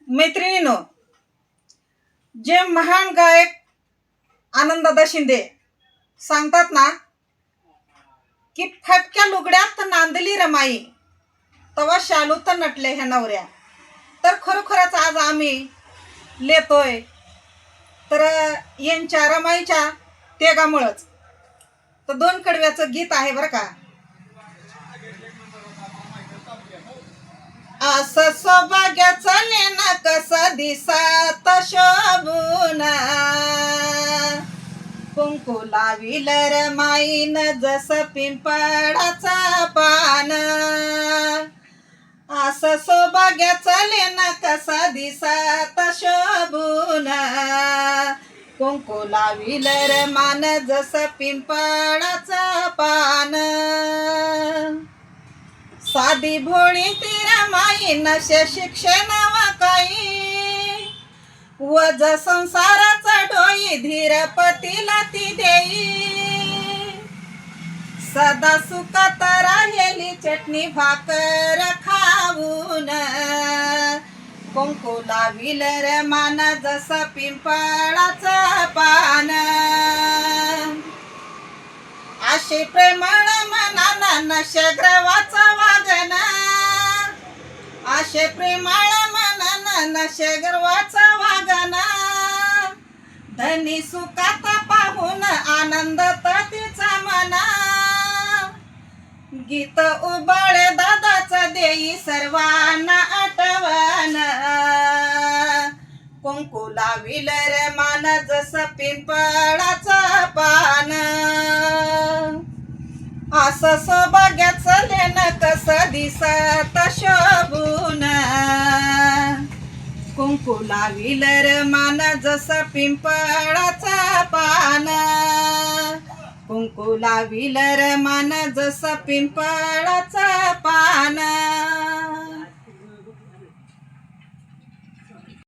मैत्रिणींनो, जे महान गायक आनंददादा शिंदे सांगतात ना की फटक्या लुगड्यात नांदली रमाई तवा शालू तर नटले ह्या नवऱ्या. तर खरोखरच आज आम्ही लेतोय तर यांच्या रमाईच्या तेगामुळंच. तर दोन कडव्याचं गीत आहे बरं का. असं सौभाग्याचं लेणं कसं दिसत शोभून, कुंकू लाविल रमाईन जसं पिंपळाचं पान. असं सौभाग्याचं लेणं कसं दिसत शोभून, कुंकू लाविल रमान जसं पिंपळाचं पान. साधी भोळी ती रमाई नशे शिक्षण व काही, वज संसाराचा डोई धीरपतीला ती देई. सदा सुखात राहिली चटणी भाकर खाऊन, कुंकू लाविल रमान जसं पिंपळाचं पान. आशे प्रेमळ मनाना नशेग्रवाचा वागना, आशे प्रेमळ मनाना नशेग्रवाचा वागना. धनी सुखात पाहून आनंद तिचा मना, गीत उबाळे दादाचं देई सर्वांना आठवण. कुंकू लाविल रमान जसं पिंपळाचं पान. असं सौभाग्याचं लेणं कसं दिसत शोभून, कुंकू लाविल रमान जसं पिंपळाचं पान. कुंकू लाविल रमान जसं पिंपळाचं